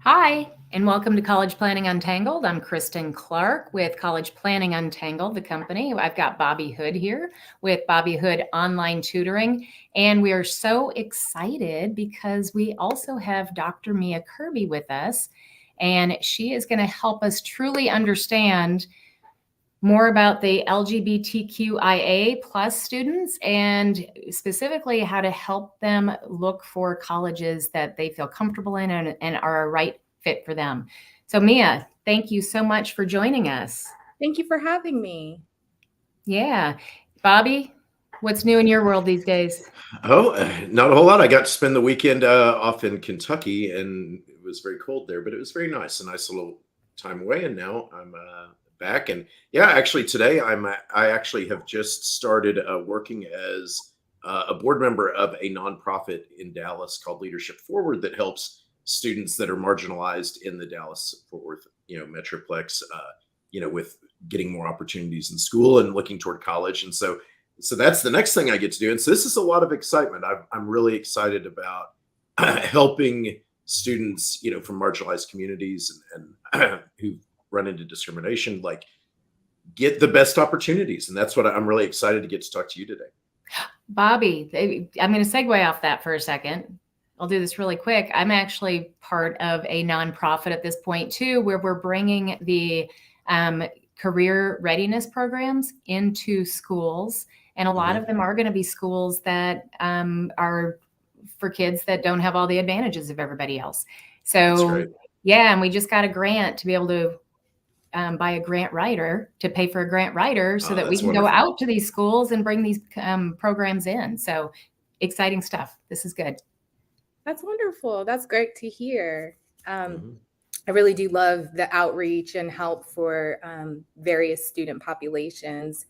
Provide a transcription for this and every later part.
Hi, and welcome to College Planning Untangled. I'm Kristen Clark with College Planning Untangled, the company. I've got Bobby Hood here with Bobby Hood Online Tutoring, and we are so excited because we also have Dr. Mia Kirby with us, and she is going to help us truly understand more about the LGBTQIA plus students and specifically how to help them look for colleges that they feel comfortable in and are a right fit for them. So Mia, thank you so much for joining us. Thank you for having me. Yeah. Bobby, what's new in your world these days? Oh, not a whole lot. I got to spend the weekend off in Kentucky, and it was very cold there, but it was very nice. A nice little time away, and now I'm back. And yeah, actually today I actually have just started working as a board member of a nonprofit in Dallas called Leadership Forward that helps students that are marginalized in the Dallas Fort Worth, metroplex, with getting more opportunities in school and looking toward college. And so that's the next thing I get to do. And so this is a lot of excitement. I'm really excited about helping students, from marginalized communities and who run into discrimination, like get the best opportunities. And that's what I'm really excited to get to talk to you today. Bobby, I'm going to segue off that for a second. I'll do this really quick. I'm actually part of a nonprofit at this point too, where we're bringing the career readiness programs into schools. And a lot of them are going to be schools that are for kids that don't have all the advantages of everybody else. So, yeah, and we just got a grant to be able to buy a grant writer to pay for a grant writer so that we can go out to these schools and bring these programs in. So exciting stuff. This is good. That's wonderful. That's great to hear. I really do love the outreach and help for various student populations.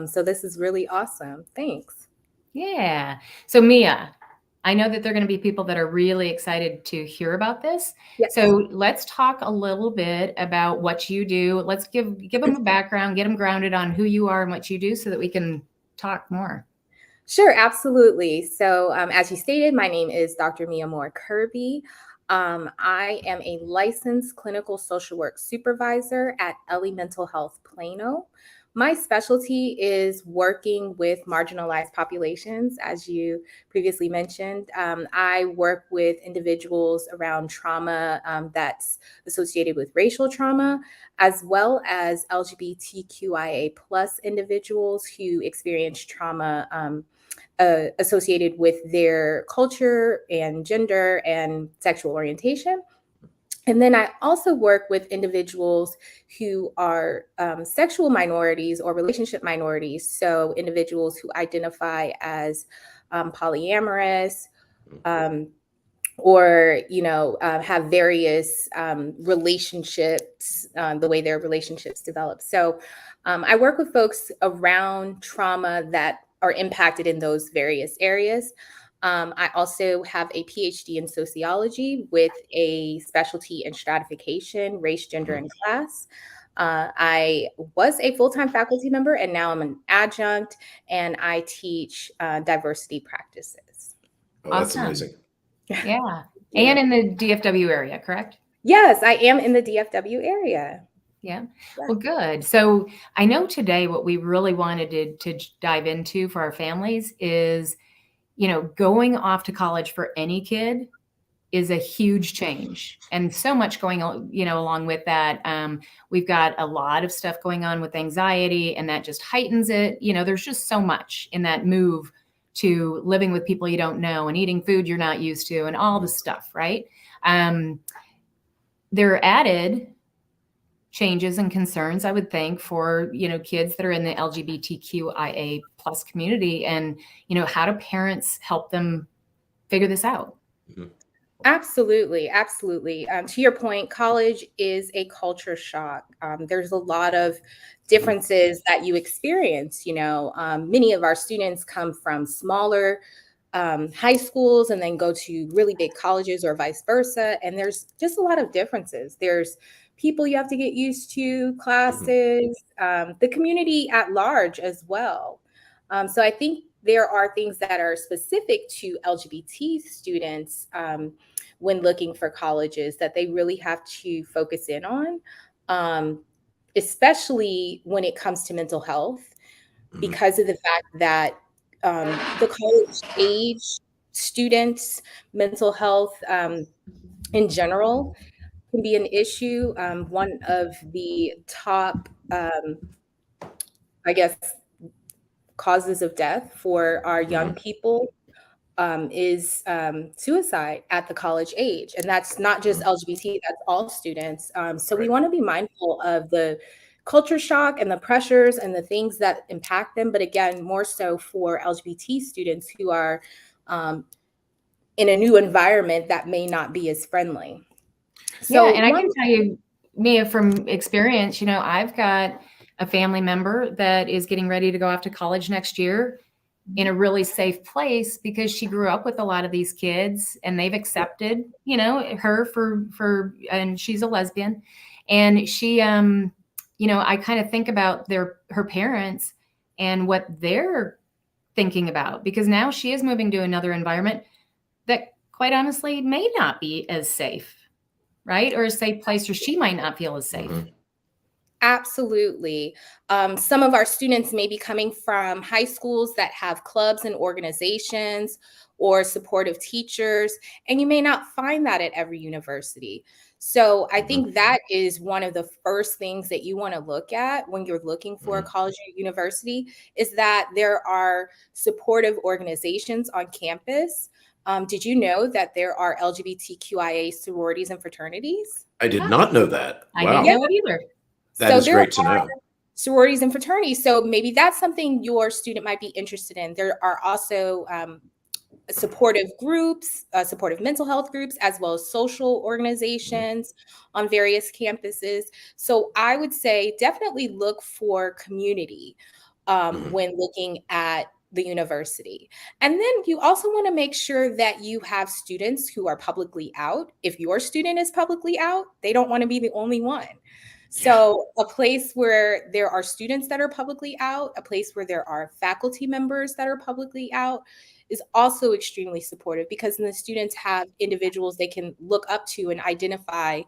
So this is really awesome. Thanks. Yeah. So Mia, I know that there are going to be people that are really excited to hear about this. Yes. So let's talk a little bit about what you do. Let's give them a background, get them grounded on who you are and what you do so that we can talk more. Sure, absolutely. So as you stated, my name is Dr. Mia Moore Kirby. I am a licensed clinical social work supervisor at LE Mental Health Plano. My specialty is working with marginalized populations, as you previously mentioned. I work with individuals around trauma that's associated with racial trauma, as well as LGBTQIA plus individuals who experience trauma associated with their culture and gender and sexual orientation. And then I also work with individuals who are sexual minorities or relationship minorities. So individuals who identify as polyamorous or, have various relationships, the way their relationships develop. So I work with folks around trauma that are impacted in those various areas. I also have a PhD in sociology with a specialty in stratification, race, gender, and class. I was a full-time faculty member, and now I'm an adjunct, and I teach diversity practices. Oh, that's amazing. Yeah. And in the DFW area, correct? Yes, I am in the DFW area. Yeah. Well, good. So I know today what we really wanted to dive into for our families is, going off to college for any kid is a huge change and so much going on, along with that. We've got a lot of stuff going on with anxiety and that just heightens it. There's just so much in that move to living with people you don't know and eating food you're not used to and all the stuff, right? There are added changes and concerns, I would think, for, kids that are in the LGBTQIA plus community and, how do parents help them figure this out? Absolutely. Absolutely. To your point, college is a culture shock. There's a lot of differences that you experience. Many of our students come from smaller high schools and then go to really big colleges or vice versa. And there's just a lot of differences. There's people you have to get used to, classes, the community at large as well. So I think there are things that are specific to LGBT students when looking for colleges that they really have to focus in on, especially when it comes to mental health, because of the fact that the college age students' mental health in general can be an issue. One of the top, I guess, causes of death for our young people is suicide at the college age. And that's not just LGBT, that's all students. So we want to be mindful of the culture shock and the pressures and the things that impact them. But again, more so for LGBT students who are in a new environment that may not be as friendly. So yeah, and I can tell you, Mia, from experience, I've got a family member that is getting ready to go off to college next year in a really safe place because she grew up with a lot of these kids and they've accepted, her and she's a lesbian. And she, I kind of think about her parents and what they're thinking about, because now she is moving to another environment that quite honestly may not be as safe, right? Or a safe place, or she might not feel as safe. Absolutely. Some of our students may be coming from high schools that have clubs and organizations or supportive teachers, and you may not find that at every university. So I think that is one of the first things that you want to look at when you're looking for a college or university, is that there are supportive organizations on campus. Did you know that there are LGBTQIA sororities and fraternities? I did not know that. I Wow. didn't know it either. That is great to know. Sororities and fraternities. So maybe that's something your student might be interested in. There are also supportive groups, supportive mental health groups, as well as social organizations on various campuses. So I would say definitely look for community when looking at the university. And then you also want to make sure that you have students who are publicly out. If your student is publicly out, they don't want to be the only one. So a place where there are students that are publicly out, a place where there are faculty members that are publicly out, is also extremely supportive, because then the students have individuals they can look up to and identify,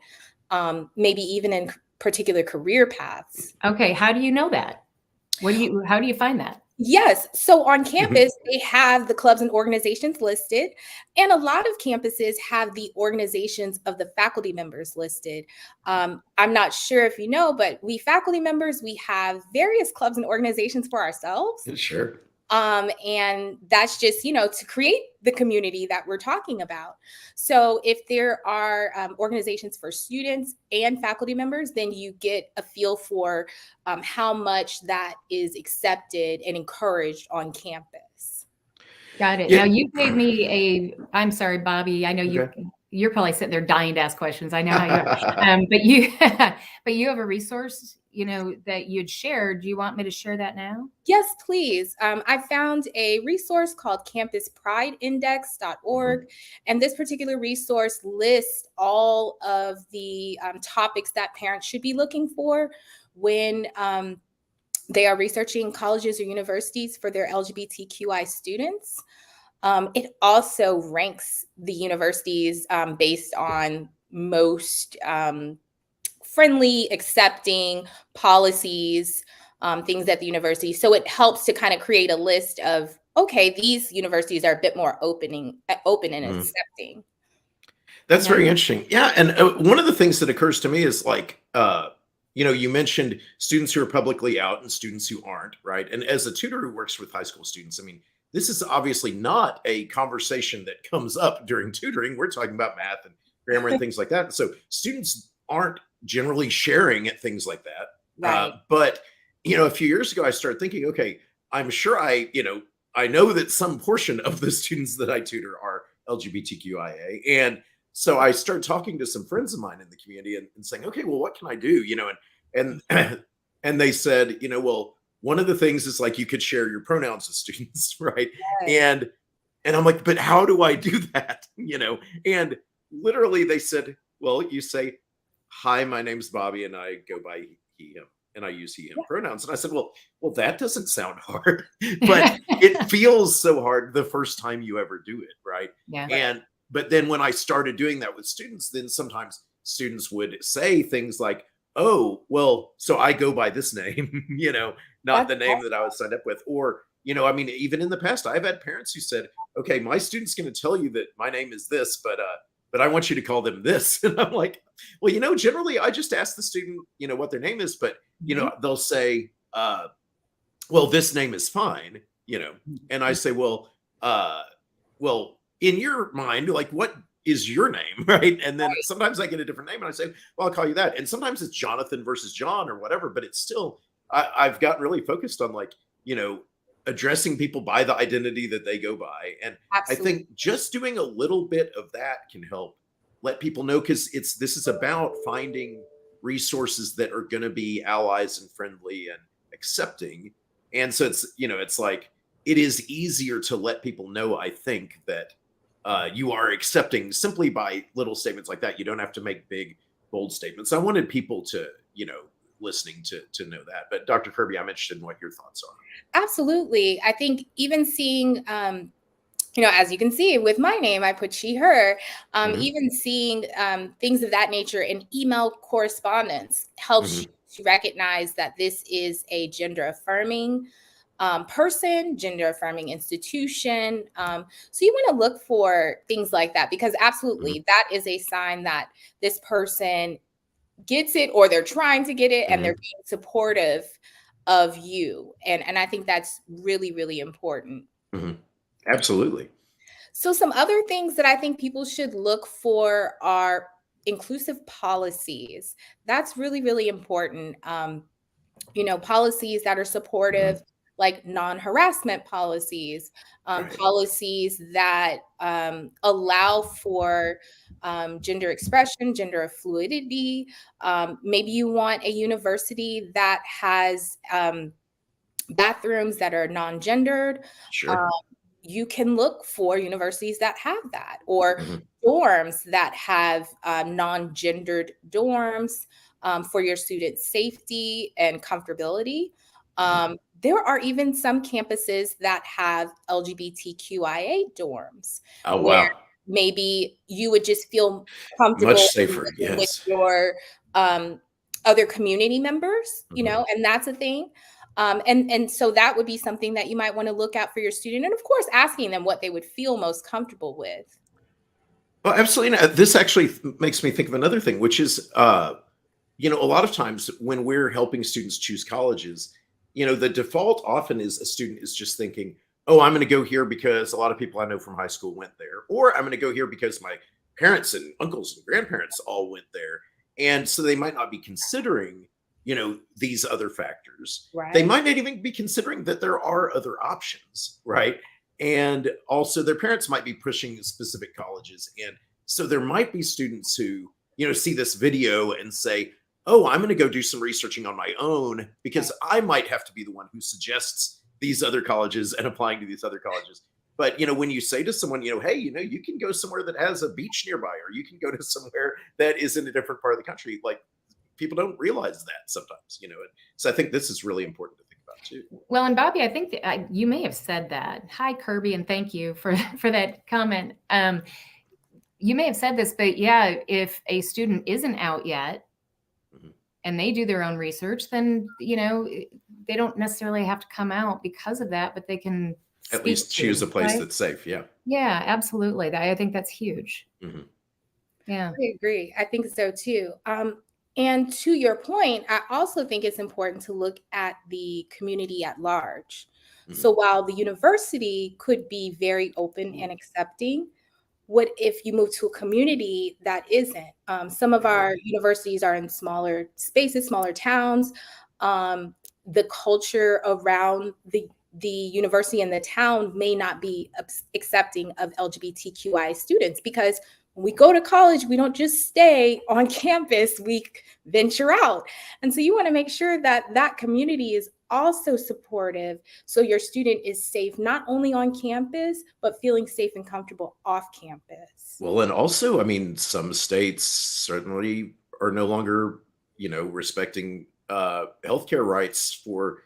maybe even in particular career paths. Okay, how do you know that? How do you find that? Yes. So on campus, they have the clubs and organizations listed, and a lot of campuses have the organizations of the faculty members listed. I'm not sure if you know, but we faculty members, we have various clubs and organizations for ourselves. Sure. And that's just, to create the community that we're talking about. So if there are organizations for students and faculty members, then you get a feel for how much that is accepted and encouraged on campus. Got it. Yeah. Now you gave me I'm sorry, Bobby, I know you're probably sitting there dying to ask questions. I know how you are. But you have a resource, that you'd shared. Do you want me to share that now? Yes, please. I found a resource called campusprideindex.org. And this particular resource lists all of the topics that parents should be looking for when they are researching colleges or universities for their LGBTQI students. It also ranks the universities based on most friendly, accepting policies, things at the university. So it helps to kind of create a list of, okay, these universities are a bit more open and accepting. That's very interesting. Yeah. And one of the things that occurs to me is like, you mentioned students who are publicly out and students who aren't, right? And as a tutor who works with high school students, I mean, this is obviously not a conversation that comes up during tutoring. We're talking about math and grammar and things like that. So students aren't generally sharing at things like that. Right. But, a few years ago, I started thinking, okay, I'm sure I know that some portion of the students that I tutor are LGBTQIA. And so I started talking to some friends of mine in the community and saying, okay, well, what can I do? And they said, well, one of the things is like, you could share your pronouns with students, right? Yes. And I'm like, but how do I do that? And literally they said, well, you say, hi, my name's Bobby and I go by he, him. and I use he, him pronouns. And I said, well, that doesn't sound hard, but it feels so hard the first time you ever do it, right? Yeah. But then when I started doing that with students, then sometimes students would say things like, oh, well, so I go by this name, not the name that I was signed up with. Or, I mean, even in the past, I've had parents who said, okay, my student's going to tell you that my name is this, but I want you to call them this. And I'm like, well, generally I just ask the student, what their name is, but, they'll say, well, this name is fine, and I say, well, in your mind, like, what is your name? Right. And then sometimes I get a different name and I say, well, I'll call you that. And sometimes it's Jonathan versus John or whatever, but it's still, I've gotten really focused on, like, addressing people by the identity that they go by. And Absolutely. I think just doing a little bit of that can help let people know, because this is about finding resources that are going to be allies and friendly and accepting. And so it's like, it is easier to let people know, I think, that you are accepting simply by little statements like that. You don't have to make big, bold statements. I wanted people to, listening to know that. But Dr. Kirby, I'm interested in what your thoughts are. Absolutely. I think even seeing, as you can see with my name, I put she, her, even seeing things of that nature in email correspondence helps you to recognize that this is a gender affirming person, gender affirming institution. So you want to look for things like that, because absolutely that is a sign that this person gets it, or they're trying to get it, and they're being supportive of you. And I think that's really, really important. Absolutely. So some other things that I think people should look for are inclusive policies. That's really, really important. Policies that are supportive, like non-harassment policies, policies that allow for gender expression, gender fluidity. Maybe you want a university that has bathrooms that are non-gendered. Sure. You can look for universities that have that, or dorms that have non-gendered dorms for your student safety and comfortability. There are even some campuses that have LGBTQIA dorms. Oh, where wow. maybe you would just feel comfortable Much safer. with Yes. your other community members, and that's a thing. And so that would be something that you might want to look at for your student. And of course, asking them what they would feel most comfortable with. Well, absolutely. This actually makes me think of another thing, which is, a lot of times when we're helping students choose colleges, the default often is a student is just thinking, oh, I'm going to go here because a lot of people I know from high school went there, or I'm going to go here because my parents and uncles and grandparents all went there. And so they might not be considering, these other factors. Right. They might not even be considering that there are other options, right? And also their parents might be pushing specific colleges. And so there might be students who, see this video and say, oh, I'm going to go do some researching on my own, because I might have to be the one who suggests these other colleges and applying to these other colleges. But, when you say to someone, hey, you can go somewhere that has a beach nearby, or you can go to somewhere that is in a different part of the country, like, people don't realize that sometimes, so I think this is really important to think about too. Well, and Bobby, I think that, you may have said that. Hi, Kirby, and thank you for that comment. You may have said this, but yeah, if a student isn't out yet and they do their own research, then, they don't necessarily have to come out because of that, but they can at least choose a place that's safe. Yeah. Yeah, absolutely. I think that's huge. Yeah. I agree. I think so too. And to your point, I also think it's important to look at the community at large. So while the university could be very open and accepting, what if you move to a community that isn't? Some of our universities are in smaller spaces, smaller towns. The culture around the university and the town may not be accepting of LGBTQI students, because when we go to college, we don't just stay on campus, we venture out. And so you want to make sure that that community is also supportive, so your student is safe, not only on campus, but feeling safe and comfortable off campus. Well, and also, I mean, some states certainly are no longer, respecting healthcare rights for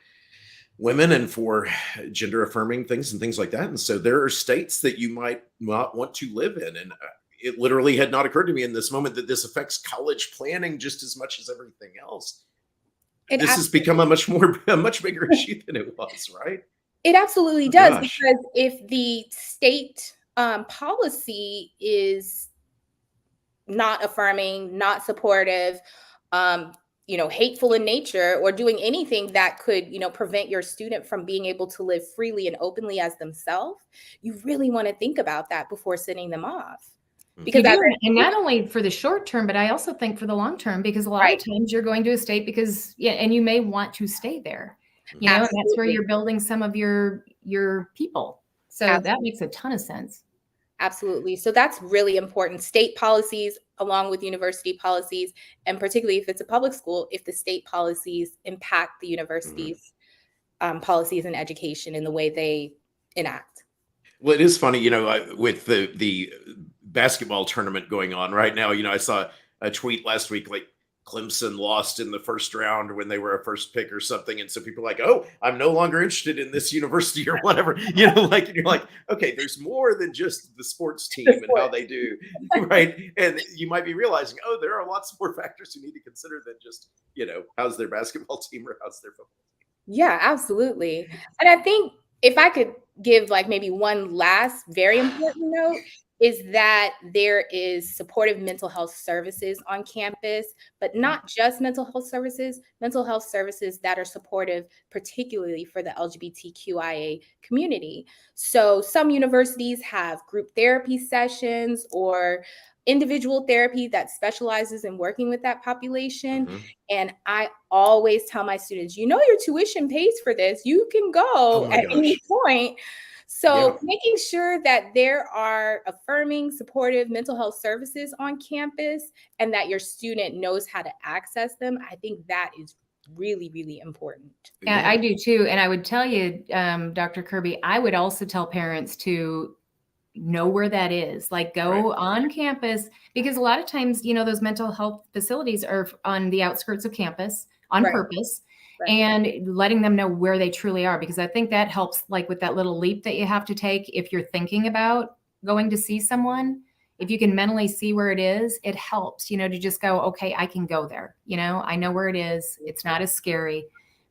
women and for gender affirming things and things like that. And so there are states that you might not want to live in. And it literally had not occurred to me in this moment that this affects college planning just as much as everything else. This has become a much bigger issue than it was, right? It absolutely Oh, does, gosh. because if the state policy is not affirming, not supportive, hateful in nature, or doing anything that could, prevent your student from being able to live freely and openly as themselves, you really want to think about that before sending them off. Because and not only for the short term, but I also think for the long term, because a lot Right. of times you're going to a state because, and you may want to stay there, and that's where Absolutely. you're building some of your people. So Absolutely. that makes a ton of sense. Absolutely. So that's really important. State policies along with university policies, and particularly if it's a public school, if the state policies impact the university's policies and education in the way they enact. Well, it is funny, with the basketball tournament going on right now. I saw a tweet last week, like Clemson lost in the first round when they were a first pick or something, and so people are like, "Oh, I'm no longer interested in this university or whatever." And you're like, okay, there's more than just the sports team and how they do, right? And you might be realizing, oh, there are lots more factors you need to consider than just how's their basketball team or how's their football team. Yeah, absolutely. And I think if I could give like maybe one last very important note, is that there is supportive mental health services on campus, but not just mental health services that are supportive, particularly for the LGBTQIA community. So some universities have group therapy sessions or individual therapy that specializes in working with that population. And I always tell my students, your tuition pays for this. You can go at any point. So making sure that there are affirming, supportive mental health services on campus and that your student knows how to access them, I think that is really, really important. Yeah, I do too. And I would tell you, Dr. Kirby, I would also tell parents to know where that is, like go on campus, because a lot of times, those mental health facilities are on the outskirts of campus on purpose. And letting them know where they truly are, because I think that helps, like with that little leap that you have to take. If you're thinking about going to see someone, if you can mentally see where it is, it helps, to just go, okay, I can go there. I know where it is. It's not as scary,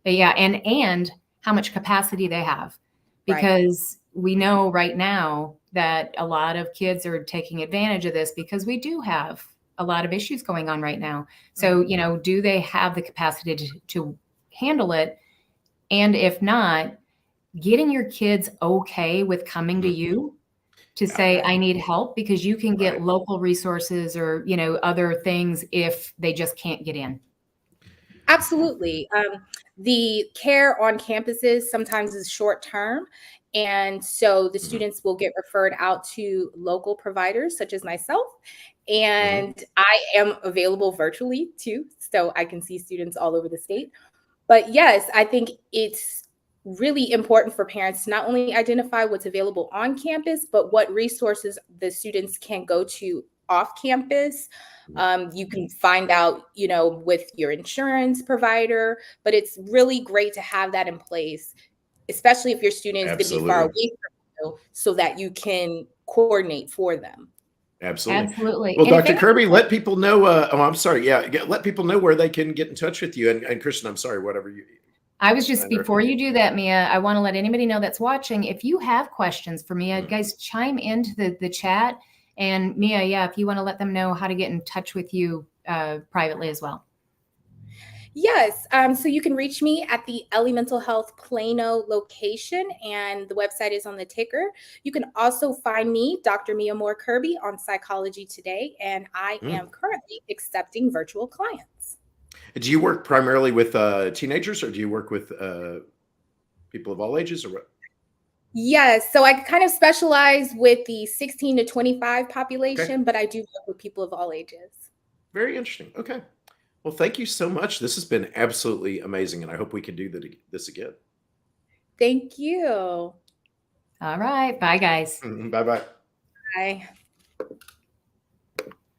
but yeah. And how much capacity they have, because we know right now that a lot of kids are taking advantage of this, because we do have a lot of issues going on right now. So, do they have the capacity to handle it? And if not, getting your kids okay with coming to you to say, I need help, because you can get local resources or, other things if they just can't get in. Absolutely. The care on campuses sometimes is short term. And so the students will get referred out to local providers such as myself. And I am available virtually too, so I can see students all over the state. But yes, I think it's really important for parents to not only identify what's available on campus, but what resources the students can go to off campus. You can find out, with your insurance provider, but it's really great to have that in place, especially if your student is going to be far away from you, so that you can coordinate for them. Absolutely. Well, Dr. Kirby, let people know. I'm sorry. Yeah, let people know where they can get in touch with you. And Kristen, I'm sorry, whatever you. I was just, before you do that, Mia, I want to let anybody know that's watching, if you have questions for Mia, guys, chime into the chat. And Mia, yeah, if you want to let them know how to get in touch with you privately as well. Yes. So you can reach me at the LE Mental Health Plano location, and the website is on the ticker. You can also find me, Dr. Mia Moore Kirby, on Psychology Today, and I am currently accepting virtual clients. Do you work primarily with teenagers, or do you work with people of all ages, or what? Yes. So I kind of specialize with the 16 to 25 population, but I do work with people of all ages. Very interesting. Okay. Well, thank you so much. This has been absolutely amazing, and I hope we can do this again. Thank you. All right. Bye, guys. Bye-bye. Bye.